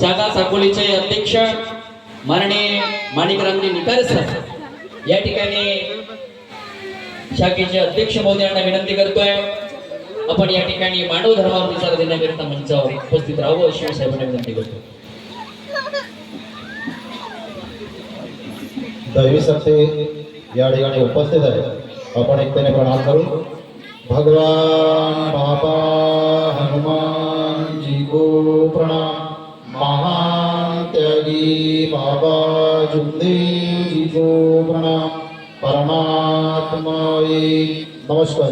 शाखा साकोलीचे अध्यक्ष माननीय माणिकरामजी निकार सर या ठिकाणी शाखेचे अध्यक्ष महोदयांना विनंती करतोय आपण या ठिकाणी मानव धर्मावर विचार देण्याकरिता मंचावर उपस्थित राहावं अशी मी साहेबांना विनंती करतो. दैवी सत्ते या ठिकाणी उपस्थित आहे. आपण एकतेने प्रणाम करू. भगवान बाबा हनुमान जी को प्रणाम. महान त्यागी बाबा जुमदेव जी को प्रणाम. परमात्मा नमस्कार.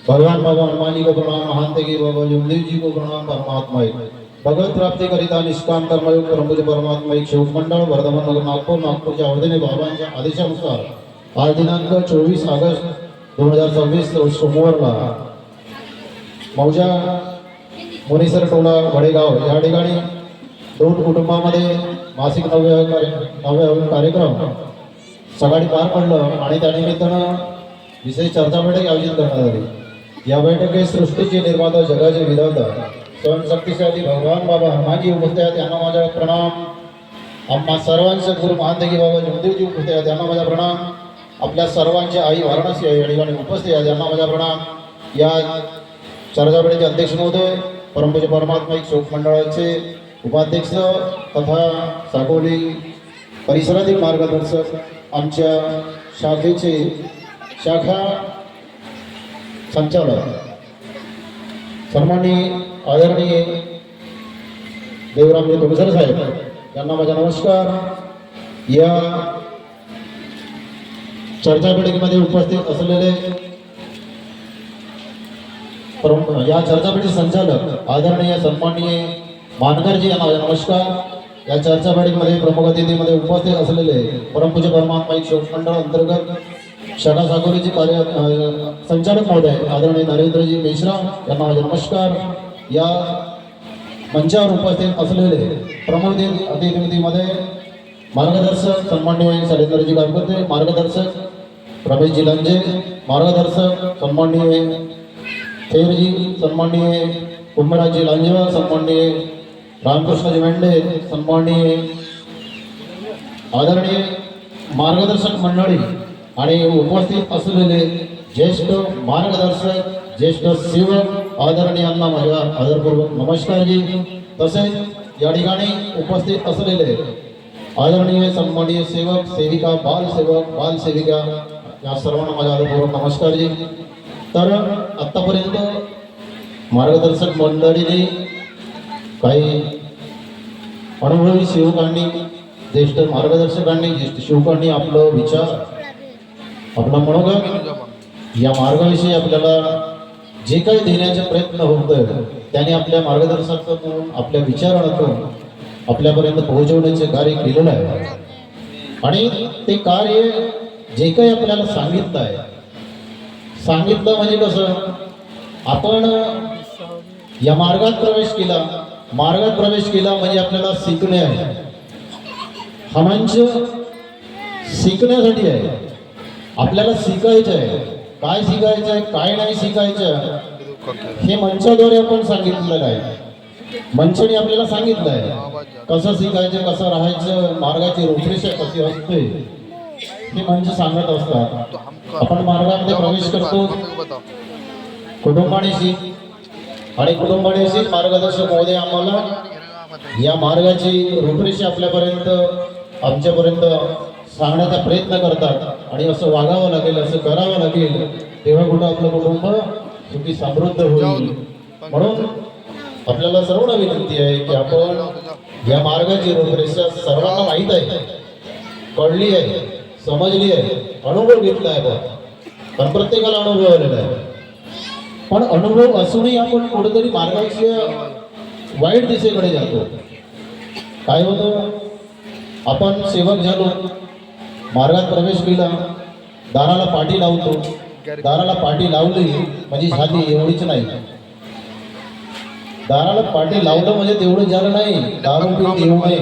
भगवान बाबा हनुमान जी को प्रणाम. महान त्यागी बाबा जुमदेव जी को प्रणाम. परमात्मा भगवत प्राप्ती करिता निष्काम कर्मयोग परमपूज्य परमात्मा एक शोक मंडळ वर्धमान नगर नागपूरच्या वतीने बाबांच्या आदेशानुसार आज दिनांक 24 ऑगस्ट 2026 रोज सोमवारला मौजा मुनीसर टोला वडेगाव या ठिकाणी 2 कुटुंबामध्ये मासिक नववे कार्यक्रम सकाळी पार पडलं आणि त्या निमित्तानं विशेष चर्चा बैठक आयोजित करण्यात आली. या बैठकीत सृष्टीचे निर्माता जगाचे विधाता स्वयंशक्तिशाली भगवान बाबा हनुमानजी उपस्थित आहेत. त्यांना माझा प्रणाम. आम्हा सर्वांचे गुरु महानदेगी बाबा जुमदेवजी उपस्थित आहेत. त्यांना माझा प्रणाम. आपल्या सर्वांची आई वाराणसी या ठिकाणी उपस्थित आहेत. त्यांना माझा प्रणाम. या चर्चा बैठकीचे अध्यक्ष महोदय परमपूज्य परमात्मा एक शोक मंडळाचे उपाध्यक्ष तथा साकोली परिसरातील मार्गदर्शक आमच्या शाखेचे शाखा संचालक सन्माननीय आदरणीय देवरामजी तुमसर साहेब यांना माझा नमस्कार. या चर्चा बैठकीमध्ये उपस्थित असलेले या चर्चा बैठकीचे संचालक आदरणीय सन्माननीय मानकरजी यांना माझा नमस्कार. या चर्चा बैठकीमध्ये प्रमुख अतिथीमध्ये उपस्थित असलेले परमपूज्य परमात्मा एक शोक मंडळ अंतर्गत शाखा साकोलीचे संचालक महोदय आदरणीय नरेंद्रजी मेश्राम यांना माझा नमस्कार. या मंचावर उपस्थित असलेले प्रमुख अतिथीमध्ये मार्गदर्शक सन्माननीय शैलेंद्रजी गावकते, मार्गदर्शक रमेशजी लांजे, मार्गदर्शक सन्माननीय थेरजी, सन्माननीय कुंभराजी लांजेवा, सन्माननीय रामकृष्णजी मेंढे, सन्माननीय आदरणीय मार्गदर्शक मंडळी आणि उपस्थित असलेले ज्येष्ठ मार्गदर्शक ज्येष्ठ सेवक आदरणीयांना माझ्या आदरपूर्वक नमस्कारजी. तसेच या ठिकाणी उपस्थित असलेले आदरणीय सन्माननीय सेवक सेविका बालसेवक बालसेविका या सर्वांना माझ्या आदरपूर्वक नमस्कारजी. तर आत्तापर्यंत मार्गदर्शक मंडळीने काही अनुभवी सेवकांनी ज्येष्ठ मार्गदर्शकांनी ज्येष्ठ सेवकांनी आपलं विचार आपला मनोगत या मार्गाविषयी आपल्याला जे काही देण्याचा प्रयत्न होतोय त्याने आपल्या मार्गदर्शकातून आपल्या विचारातून आपल्यापर्यंत पोहोचवण्याचे कार्य केलेलं आहे. आणि ते कार्य जे काही आपल्याला सांगितलं म्हणजे कसं आपण या मार्गात प्रवेश केला म्हणजे आपल्याला शिकणे आहे. हा मंच शिकण्यासाठी आहे. आपल्याला शिकायचं आहे. काय शिकायचं आहे काय नाही शिकायचं हे मंचाद्वारे आपण सांगितलेलं आहे. मंचाने आपल्याला सांगितलं आहे कसं शिकायचं कसं राहायचं मार्गाची रूपरेषा कशी असते हे मंच सांगत असतात. आपण मार्गामध्ये प्रवेश करतो कुटुंबानेशी आणि कुटुंबानेशी मार्गदर्शक महोदय आम्हाला या मार्गाची रूपरेषा आमच्यापर्यंत सांगण्याचा प्रयत्न करतात आणि असं वागावं लागेल असं करावं लागेल तेव्हा कुठं आपलं कुटुंब सुखी समृद्ध होईल. म्हणून आपल्याला सर्वांना विनंती आहे की आपण या मार्गाची रूपरेषा सर्वांना माहीत आहे, कळली आहे, समजली आहे, अनुभव घेतला आहे. पण प्रत्येकाला अनुभव आलेला आहे. पण अनुभव असूनही आपण कुठेतरी मार्गाच्या वाईट दिशेकडे जातो. काय होतं आपण सेवक झालो मार्गात प्रवेश केला दाराला पाठी लावतो. दाराला पाठी लावली म्हणजे झाली एवढीच नाही. दाराला पाठी लावलं म्हणजे तेवढं झालं नाही. दारू पिऊन येऊ नये.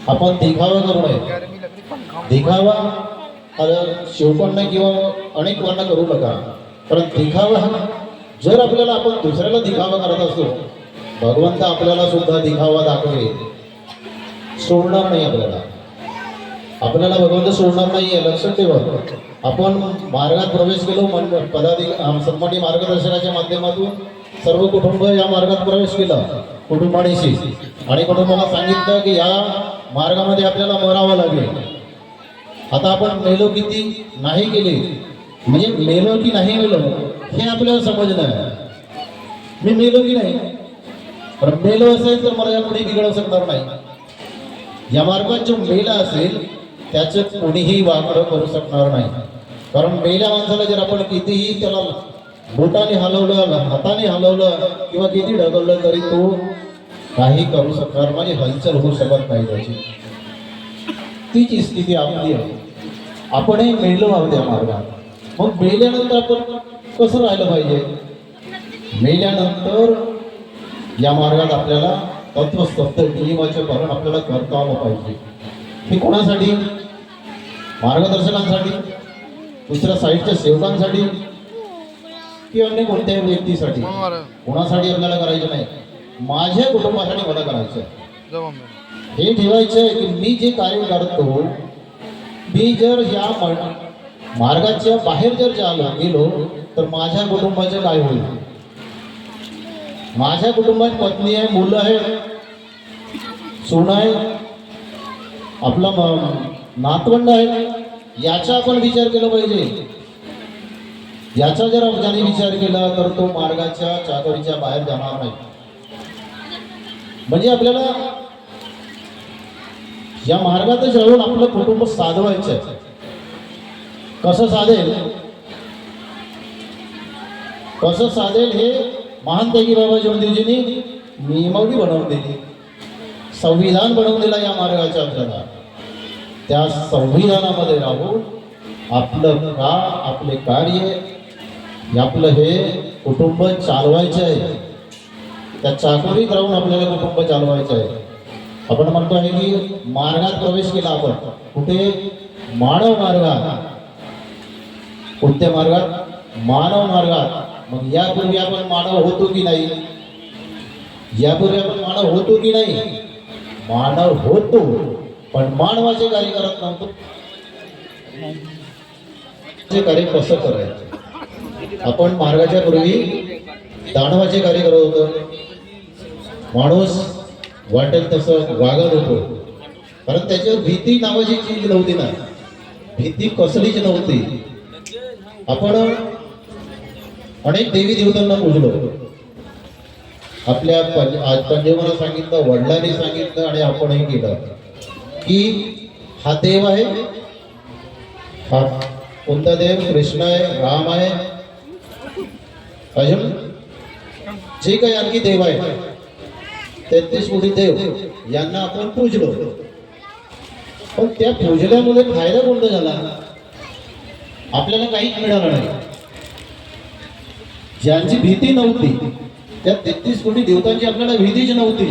आपण दिखावा करू नये. दिखावा शिवकांना किंवा अनेकांना करू नका. कारण दिखावा जर आपल्याला आपण दुसऱ्याला दिखावा करत असतो भगवंत आपल्याला सुद्धा दिखावा दाखवेल. सोडणार नाही आपल्याला. आपल्याला भगवंत सोडणार नाहीये, लक्षात ठेवा. आपण मार्गात प्रवेश केलो, सन्मानी मार्गदर्शनाच्या माध्यमातून सर्व कुटुंब या मार्गात प्रवेश केला कुटुंबानीशी, आणि कुटुंबाला सांगितलं की या मार्गामध्ये आपल्याला मरावं लागेल. आता आपण मेलो किती नाही केले, म्हणजे मेलो की नाही मेलो हे आपल्याला समजलं आहे. मी मेलो की नाही, पण मेलो असेल तर मला यापुढे बिघडू शकणार नाही. या मार्गात जो मेला असेल त्याचं कोणीही वापर करू शकणार नाही. कारण मेल्या माणसाला जर आपण कितीही त्याला बोटाने हलवलं, हाताने हलवलं किंवा किती ढकललं तरी तो काही करू शकणार नाही, हलचल होऊ शकत नाही त्याची. तीच स्थिती आपली आहे. आपणही मेलो आहोत या मार्गात. मग मेल्यानंतर आपण कसं राहिलं पाहिजे? मेल्यानंतर या मार्गात आपल्याला तत्वस्तत्व नियमाचे पालन आपल्याला करता आलं पाहिजे. हे कोणासाठी? मार्गदर्शकांसाठी, दुसऱ्या साईडच्या सेवकांसाठी की अन्य कोणत्याही व्यक्तीसाठी? कोणासाठी आपल्याला करायचं नाही, माझ्या कुटुंबासाठी मला करायचं. हे ठेवायचं आहे की मी जे कार्य करतो, मी जर या मार्गाच्या बाहेर जर गेलो तर माझ्या कुटुंबाचं काय होईल? माझ्या कुटुंबात पत्नी आहे, मुलं आहेत, सून आहे, आपला नातवंड आहे, याचा आपण विचार केला पाहिजे. याचा जर ज्याने विचार केला तर तो मार्गाच्या चाकरीच्या बाहेर जाणार नाही. म्हणजे आपल्याला या मार्गातच राहून आपलं कुटुंब साधवायचं आहे. कसं साधेल, कसं साधेल हे महान त्यागी बाबा जोंधीजींनी नियमावली बनवून दिली, संविधान बनवून दिला या मार्गाच्या आपल्याला. त्या संविधानामध्ये राहून आपलं आपले कार्य, आपलं हे कुटुंब चालवायचं आहे. त्या चाकरीत राहून आपल्याला कुटुंब चालवायचं आहे. आपण म्हणतो आहे की मार्गात प्रवेश केला आपण, कुठे? मानव मार्गात. कोणत्या मार्गात? मानव मार्गात. मग यापूर्वी आपण मानव होतो की नाही? यापूर्वी आपण मानव होतो की नाही? मानव होतो, पण मानवाचे कार्य करत नव्हतो. ते कार्य कसं करायचं? आपण मार्गाच्या पूर्वी दानवाचे कार्य करत होतो. माणूस वाटेल तसं वागत होतो, कारण त्याच्यावर भीती नावाची चीज नव्हती ना. भीती कसलीच नव्हती. आपण अनेक देवी देवतांना पूजलो. आपल्या पंजोबाला सांगितलं, वडिलांनी सांगितलं, आणि आपणही केलं की हा देव आहे. हा कोणता देव? कृष्ण आहे, राम आहे, अजून जे काही आणखी देव आहे 33 कोटी देव, यांना आपण पूजलो. पण त्या पूजल्यामुळे फायदा कोणता झाला? आपल्याला काहीच मिळालं नाही. ज्यांची भीती नव्हती, त्या 33 कोटी देवतांची आपल्याला भीतीच नव्हती,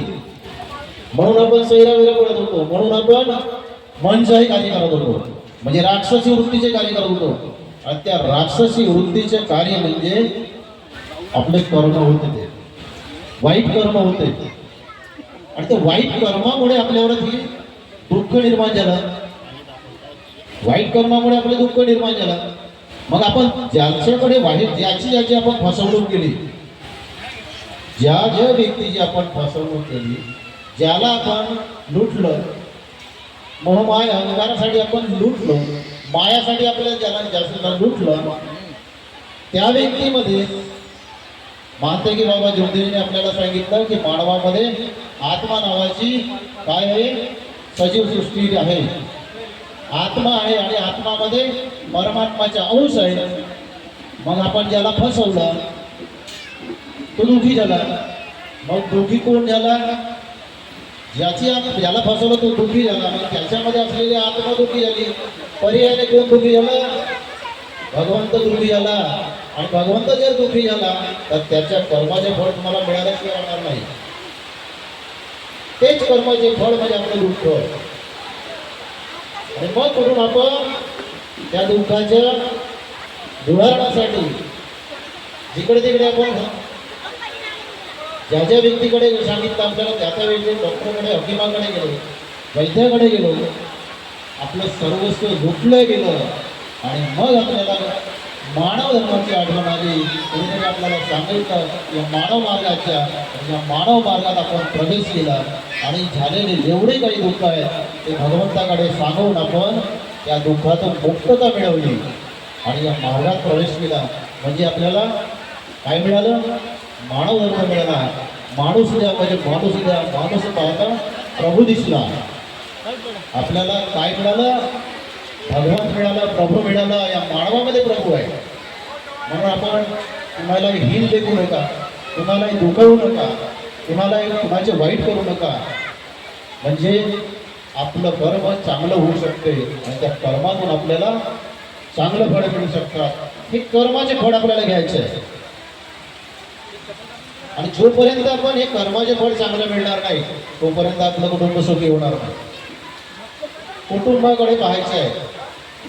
म्हणून आपण सैरावेरा पडत होतो, म्हणून आपण मनशाही कार्य करत होतो, म्हणजे राक्षसी वृत्तीचे कार्य करत होतो. आणि त्या राक्षसी वृत्तीचे कार्य म्हणजे आपले कर्म होते, ते वाईट कर्म होते. आणि त्या वाईट कर्मामुळे आपल्यावर दुःख निर्माण झालं. वाईट कर्मामुळे आपले दुःख निर्माण झालं. मग आपण ज्याच्याकडे ज्याची आपण फसवणूक केली, ज्या व्यक्तीची आपण फसवणूक केली, ज्याला आपण लुटलं, मोहमाय अहंकारासाठी आपण लुटलो, मायासाठी आपल्याला ज्याला जास्त लुटलं, त्या व्यक्तीमध्ये मानते की बाबा जोंधीजीने आपल्याला सांगितलं की मानवामध्ये आत्मा नावाची काय आहे? सजीव सृष्टी आहे. आत्मा आहे आणि आत्मामध्ये परमात्माचा अंश आहे. मग आपण ज्याला फसवलं तो दुःखी झाला. मग दुःखी कोण झाला? ज्याला फसवलं तो दुःखी झाला. मग त्याच्यामध्ये असलेली आत्मा दुःखी झाली. पर्यायाने कोण दुःखी झाला? भगवंत दुःखी झाला. आणि भगवंत जर दुःखी झाला तर त्याच्या कर्माचे फळ तुम्हाला मिळाल्याशिवाय राहणार नाही. तेच कर्माचे फळ म्हणजे आपलं दुःख. आणि मग करून आपण त्या दुःखाच्या निवारणासाठी जिकडे तिकडे आपण ज्या व्यक्तीकडे सांगितलं आपल्याला, त्याच्या वेळी डॉक्टरकडे, हकीमाकडे गेलो, वैद्याकडे गेलो, आपलं सर्वस्व लुटलं गेलं आणि मग आपल्याला मानव धर्माची आठवण आली. कोणीतरी आपल्याला सांगितलं या मानव मार्गाच्या, या मानव मार्गात आपण प्रवेश केला आणि झालेले जेवढे काही दुःख आहेत ते भगवंताकडे सांगून आपण या दुःखातून मुक्तता मिळवली आणि या मार्गात प्रवेश केला. म्हणजे आपल्याला काय मिळालं? मानव धर्म मिळाला. माणूस द्या म्हणजे माणूस द्या, माणूस पाहता प्रभू दिसला. आपल्याला काय मिळालं? भगवान मिळाला, प्रभू मिळाला. या मानवामध्ये प्रभू आहे. म्हणून आपण कुणालाही हीन देखू नका, कुणालाही दुखवू नका, कुणालाही कुणाचे वाईट करू नका. म्हणजे आपलं कर्म चांगलं होऊ शकते आणि त्या कर्मातून आपल्याला चांगलं फळ मिळू शकतात. हे कर्माचे फळ आपल्याला घ्यायचे आहे. आणि जोपर्यंत आपण हे कर्माचे फळ चांगलं मिळणार नाही तोपर्यंत आपलं कुटुंब सुखी होणार नाही. कुटुंबाकडे पाहायचं आहे.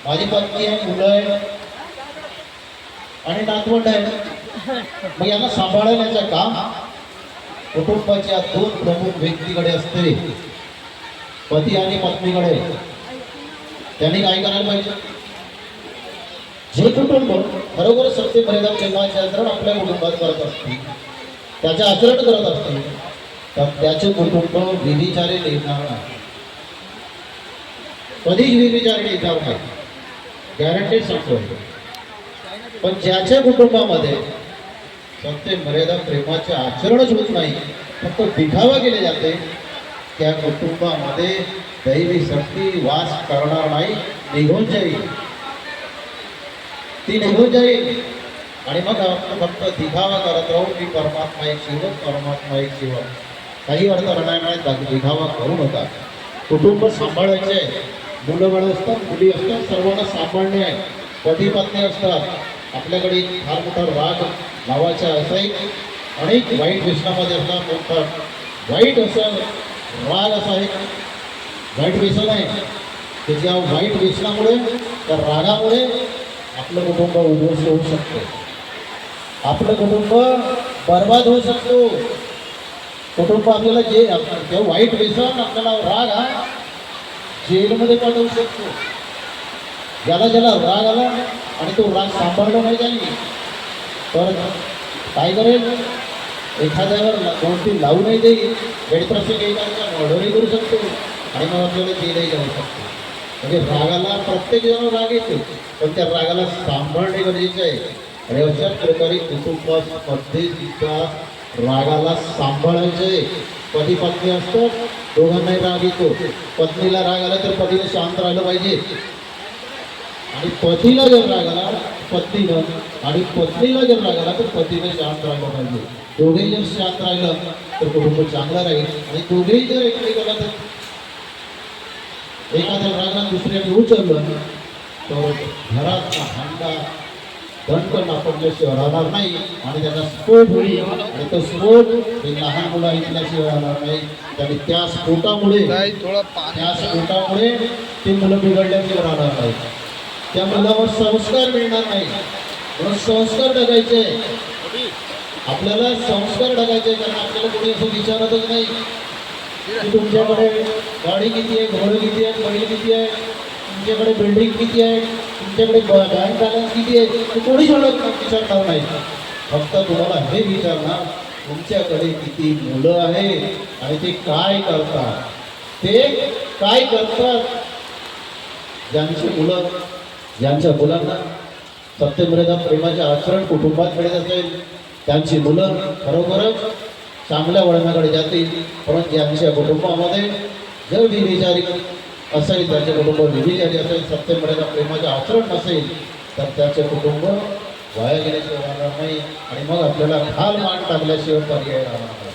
माझी पत्नी आहे, मुलं आहे आणि नातवंड आहे. मग यांना सांभाळण्याचं काम कुटुंबाच्या दोन प्रमुख व्यक्तीकडे असते, पती आणि पत्नीकडे. त्यांनी काय करायला पाहिजे? जे कुटुंब खरोखर सत्य मर्यादा प्रेमाचे आचरण आपल्या कुटुंबात करत असतील, त्याचे आचरण करत असतील, तर त्याचे कुटुंब विधिचारे लिहिणार नाही. कधीच विधिचारे लिहिणार नाही, गॅरंटी सांगतो. पण ज्याच्या कुटुंबामध्ये सत्य मर्यादा प्रेमाचे आचरणच होत नाही, फक्त दिखावा केले जाते, त्या कुटुंबामध्ये दैवी शक्ती वास करणार नाही, निघून जाईल. ती निघून जाईल आणि मग आपण फक्त दिखावा करत राहू की परमात्मा एक शिव, परमात्मा एक शिव. काही अर्थ राहणार नाही. दिखावा करू नका. कुटुंब सांभाळायचे. मुलं बाळ असतात, मुली असतात, सर्वांना सांभाळणे आहे. पती पत्नी असतात. आपल्याकडे फार मोठा राग नावाचा असा एक अनेक वाईट व्यसनामध्ये असतात. मोठा वाईट असं राग असा एक वाईट व्यसन आहे की ज्या वाईट व्यसनामुळे, त्या रागामुळे आपलं कुटुंब उद्ध्वस्त होऊ शकतो. आपलं कुटुंब बर्बाद होऊ शकतो. कुटुंब आपल्याला जे वाईट व्यसन, आपल्याला राग हा जेलमध्ये पाठवू शकतो. ज्याला ज्याला राग आला आणि तो राग सांभाळला नाही त्यांनी तर काय करेल? एखाद्यावर 2-3 लावू नाही देईल, वेळप्रसंग एखाद्या मर्डरही करू शकतो आणि मग आपल्याला जेलही जाऊ शकतो. म्हणजे रागाला प्रत्येक जण राग येतो, पण त्या रागाला सांभाळणे गरजेचे आहे. आणि अशाच प्रकारे कुटुंबामध्ये सुद्धा रागाला सांभाळायचे. पती पत्नी असतो, दोघांनाही राग येतो. पत्नीला राग आला तर पतीने शांत राहिलं पाहिजे आणि पतीला जर राग आला पत्नीनं, आणि पत्नीला जर राग आला तर पतीने शांत राहिलं पाहिजे. दोघेही जर शांत राहिलं तर कुटुंब चांगलं राहील. आणि दोघेही जर एकमेकाला एखाद्या रागात दुसऱ्याने उचललं तर घरात हांडा दणकन आपल्याशिवाय राहणार नाही आणि त्याचा स्फोट होईल. आणि तो स्फोट हे लहान मुलं ऐकल्याशिवाय राहणार नाही. आणि त्या स्फोटामुळे ते मुलं बिघडल्याशिवाय राहणार नाही. त्या मुलावर संस्कार मिळणार नाही. म्हणून संस्कार टाकायचे. आपल्याला संस्कार टाकायचे. कारण आपल्याला कोणी असं विचारतच नाही की तुमच्याकडे गाडी किती आहे, घोडं किती आहे, बैल किती आहे, तुमच्याकडे बिल्डिंग किती आहे, तुमच्याकडे बँक बॅलन्स किती आहे, ते कोणी विचारणार नाही. फक्त तुम्हाला हे विचारणार तुमच्याकडे किती मुलं आहेत आणि ते काय करतात. ते काय करतात. ज्यांच्या मुलांना सत्यमर्यादा प्रेमाचे आचरण कुटुंबात मिळत असेल त्यांची मुलं खरोखरच चांगल्या वळणाकडे जातील. परंतु ज्यांच्या कुटुंबामध्ये जर विचारी असेल, त्याचे कुटुंब विचारी असेल, सत्यमर्यादा प्रेमाचे आचरण नसेल तर त्याचे कुटुंब वाया गेल्याशिवाय राहणार नाही. आणि मग आपल्याला खाल मान टाकल्याशिवाय पर्याय राहणार नाही.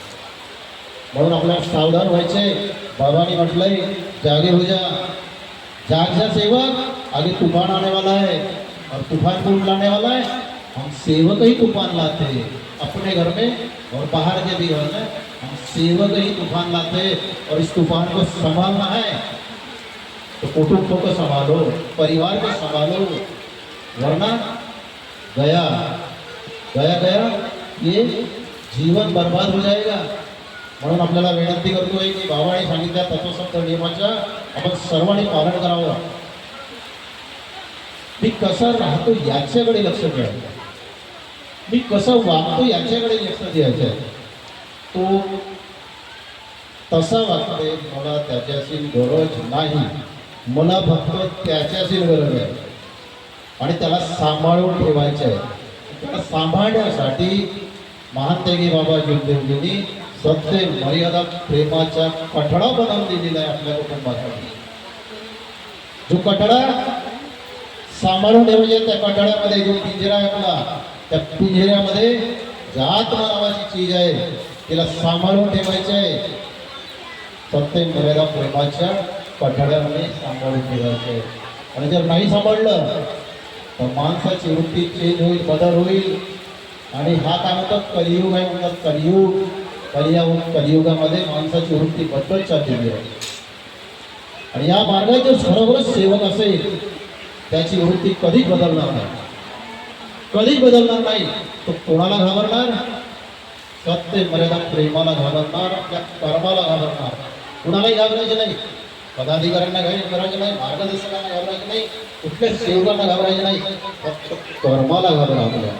म्हणून आपल्याला सावधान व्हायचे. बाबांनी म्हटलंय जागे हो जा, जाग जा सेवक, आगे तूफान आने वाला है और तूफान कौन लाने वाला है? हम सेवक ही तूफान लाते हैं अपने घर में और बाहर के भी घर में. हम सेवक ही तूफान लाते हैं और इस तूफान को संभालना है तो कुटुंब को संभालो, परिवार को संभालो, वरना गया, ये जीवन बर्बाद हो जाएगा. म्हणून आपल्याला विनंती करतोय की बाबाने सांगितल्या तत्वसंध नियमाच्या आपण सर्वांनी पालन करावं. मी कसं राहतो याच्याकडे लक्ष द्यायचं, मी कसं वागतो याच्याकडे लक्ष द्यायचं आहे. तो तसा वागतोय, मला त्याच्याशी गरज नाही, मला फक्त त्याच्याशी गरज आहे आणि त्याला सांभाळून ठेवायचं आहे. त्याला सांभाळण्यासाठी महान त्यागी बाबा ज्योतिर्लिंगी सत्य मर्यादा प्रेमाचा कठडा बनवून दिलेला आहे आपल्या कुटुंबासाठी. जो कठडा सांभाळून ठेवायचे, त्या कठड्यामध्ये जो पिंजरा आहे आपला, त्या पिंजऱ्यामध्ये जात नावाची चीज आहे, तिला सांभाळून ठेवायचे आहे. सत्य मर्यादा प्रेमाच्या कठड्यामध्ये सांभाळून ठेवायचे. आणि जर नाही सांभाळलं तर माणसाची वृत्ती चेंज होईल, बदल होईल. आणि हा काय म्हणतात कलियुग आहे म्हणतात, कलियुग. कलियुगामध्ये माणसाची वृत्ती बदलत चाललेली आहे. आणि या मार्गाचे खरोखरच सेवक असेल त्याची वृत्ती कधीच बदलणार नाही, कधीच बदलणार नाही. तो कोणाला घाबरणार? सत्य मर्यादा प्रेमाला घाबरणार, आपल्या कर्माला घाबरणार. कुणालाही घाबरायचे नाही, पदाधिकाऱ्यांना घाबरायचे नाही, मार्गदर्शकांना घाबरायचे नाही, कुठल्या सेवकांना घाबरायचे नाही, फक्त कर्माला घाबरा. आपल्या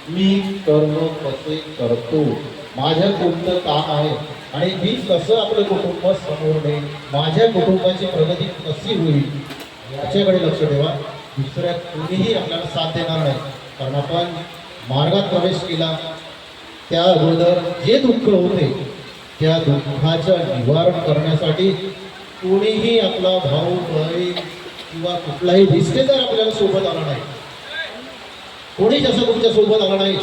मी कर्म कसे करतो, माझ्या कोणतं काम आहे आणि मी कसं आपलं कुटुंब समोर नेईल, माझ्या कुटुंबाची प्रगती कशी होईल याच्याकडे लक्ष ठेवा. दुसऱ्या कोणीही आपल्याला साथ देणार नाही. कारण आपण मार्गात प्रवेश केला त्या अगोदर जे दुःख होते त्या दुःखाचं निवारण करण्यासाठी कोणीही आपला भाऊ बहीण किंवा कुठलाही रिश्तेदार आपल्याला सोबत आला नाही. कोणीच असं तुमच्या सोबत आला नाही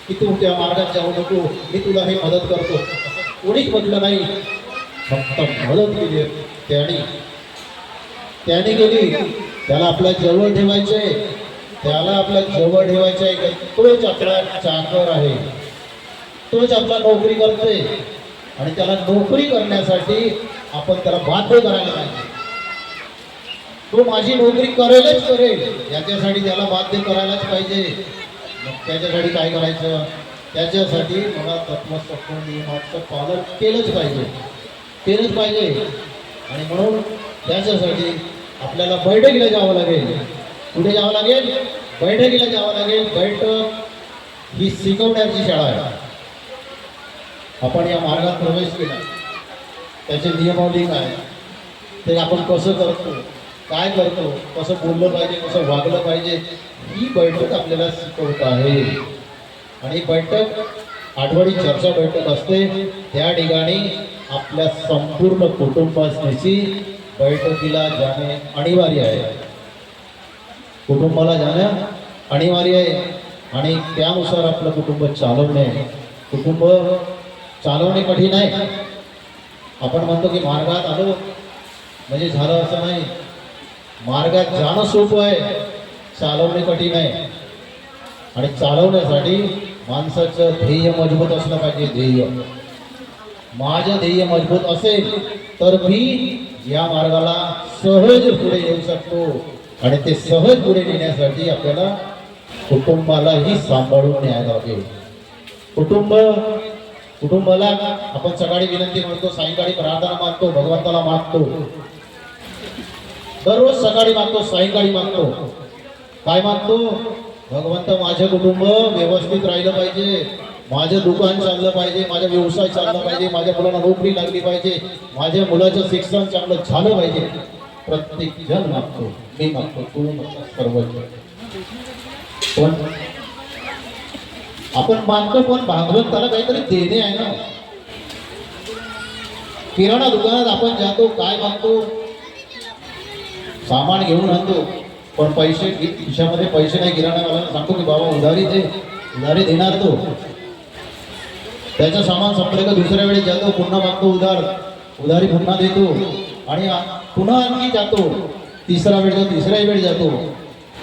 की तू त्या मार्गात जाऊ नको, मी तुला हे मदत करतो, कोणीच म्हटलं नाही. फक्त मदत केली त्याने केली. त्याला आपल्या जवळ ठेवायचे, त्याला आपल्या जवळ ठेवायचे आहे. तोच आपला चाकर आहे, तोच आपला नोकरी करतोय आणि त्याला नोकरी करण्यासाठी आपण त्याला बाध्य करायला पाहिजे. तो माझी नोकरी करेलच करेल याच्यासाठी त्याला बाध्य करायलाच पाहिजे. मग त्याच्यासाठी काय करायचं? त्याच्यासाठी मला तत्वसत्व नियमाचं पालन केलंच पाहिजे. आणि म्हणून त्याच्यासाठी आपल्याला बैठकीला जावं लागेल. कुठे जावं लागेल? बैठकीला जावं लागेल. बैठक ही शिकवण्याची शाळा आहे. आपण या मार्गात प्रवेश केला, त्याचे नियमावली काय, ते आपण कसं करतो, काय करतो, कसं बोललं पाहिजे, कसं वागलं पाहिजे, ही बैठक आपल्याला शिकवत आहे. आणि बैठक आठवडी चर्चा बैठक असते. त्या ठिकाणी आपल्या संपूर्ण कुटुंबाची बैठकीला जाणे अनिवार्य आहे. कुटुंबाला जाणं अनिवार्य आहे. आणि त्यानुसार आपलं कुटुंब चालवणे कठीण आहे. आपण म्हणतो की मार्गात आलो म्हणजे झालं, असं नाही. मार्गात जाणं सोपं आहे, चालवणे कठीण आहे. आणि चालवण्यासाठी माणसाचं ध्येय मजबूत असलं पाहिजे. माझं ध्येय मजबूत असेल तर मी या मार्गाला सहज पुढे येऊ शकतो. आणि ते सहज पुढे नेण्यासाठी आपल्याला कुटुंबालाही सांभाळून न्यायला लागेल. कुटुंबाला आपण सकाळी विनंती करतो, सायंकाळी प्रार्थना मागतो, भगवंताला मागतो. दररोज सकाळी मागतो, सायंकाळी मागतो. काय मागतो? भगवंत माझे कुटुंब व्यवस्थित राहिलं पाहिजे, माझं दुकान चाललं पाहिजे, माझा व्यवसाय चालला पाहिजे, माझ्या मुलांना नोकरी लागली पाहिजे, माझ्या मुलाचं शिक्षण चांगलं झालं पाहिजे. प्रत्येक जण मागतो, मी मागतो, तू मागतो, सर्वजण. पण आपण मागतो, पण भागवंताला काहीतरी देणे आहे ना. किराणा दुकानात आपण जातो, काय मागतो? सामान घेऊन आणतो, पण पैसे खिशामध्ये पैसे नाही. किराणावाल्याला सांगतो की बाबा उधारी दे, उधारी देणार तो. त्याचं सामान संपलं का दुसऱ्या वेळी जातो, पुन्हा मागतो उधारी पुन्हा देतो. आणि पुन्हा आणखी जातो, तिसरा वेळ जातो,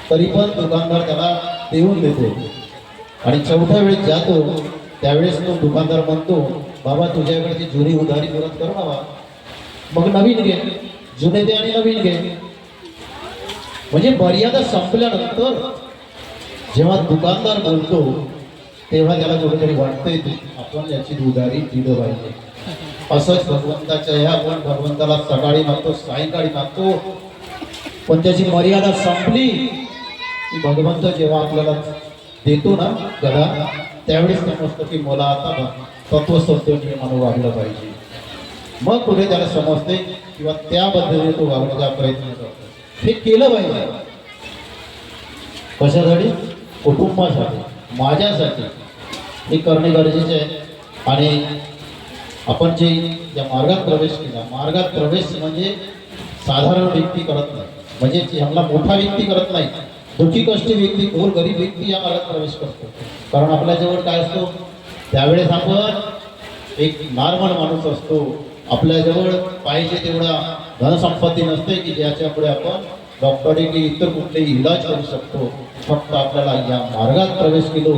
तरी पण दुकानदार त्याला देऊन देतो. आणि चौथ्या वेळेस जातो, त्यावेळेस तो दुकानदार म्हणतो बाबा तुझ्याकडची जुनी उधारी परत कर बाबा, मग नवीन घे. जुने दे आणि नवीन घे. म्हणजे मर्यादा संपल्यानंतर जेव्हा दुकानदार बोलतो तेव्हा त्याला कुठेतरी वाटतंय आपण याची उधारी दिलं पाहिजे. असंच भगवंताच्या ह्या आपण भगवंताला सकाळी मागतो सायंकाळी मागतो, पण त्याची मर्यादा संपली की भगवंत जेव्हा आपल्याला देतो ना गदा, त्यावेळेस समजतं की मला आता तत्वसत्वाने म्हणून वागलं पाहिजे. मग पुढे त्याला समजते किंवा त्या पद्धतीने तो वागण्याचा प्रयत्न करतो. हे केलं पाहिजे. कशासाठी? कुटुंबासाठी, माझ्यासाठी हे करणे गरजेचे आहे. आणि आपण जे या मार्गात प्रवेश केला, मार्गात प्रवेश म्हणजे साधारण व्यक्ती करत नाही, म्हणजे ह्याला मोठा व्यक्ती करत नाही, दुःखी कष्टी व्यक्ती, घोर गरीब व्यक्ती या मार्गात प्रवेश करतो. कारण आपल्याजवळ काय असतो त्यावेळेस आपण एक नॉर्मल माणूस असतो, आपल्याजवळ पाहिजे तेवढा धनसंपत्ती नसते की ज्याच्यापुढे आपण डॉक्टरी की इतर कुठलेही इलाज करू शकतो. फक्त आपल्याला या मार्गात प्रवेश केलो,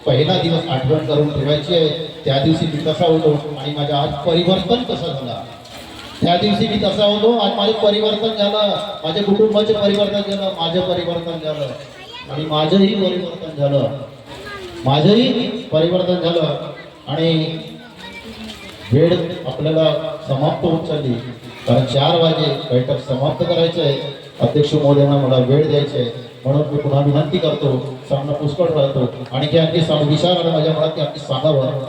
पहिला दिवस आठवण करून ठेवायची आहे. त्या दिवशी मी कसा होतो आणि माझ्या आज परिवर्तन कसं झालं, त्या दिवशी मी कसा होतो, आज माझे परिवर्तन झालं, माझ्या कुटुंबाचे परिवर्तन झालं, माझं परिवर्तन झालं आणि माझंही परिवर्तन झालं, माझंही परिवर्तन झालं. आणि वेळ आपल्याला समाप्त होत चालली, कारण 4 वाजे बैठक समाप्त करायचं आहे. अध्यक्ष महोदयांना मला वेळ द्यायचा आहे, म्हणून मी पुन्हा विनंती करतो. सामना पुष्कळ राहतो आणि की आणखी विचार आला माझ्या मनात की आणखी सांगावं,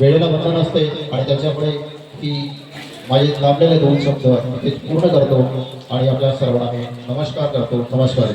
वेळेला बंधन असते आणि त्याच्यापुढे की माझे लाभलेले 2 शब्द ते पूर्ण करतो आणि आपल्या सर्वांना नमस्कार करतो. नमस्कार.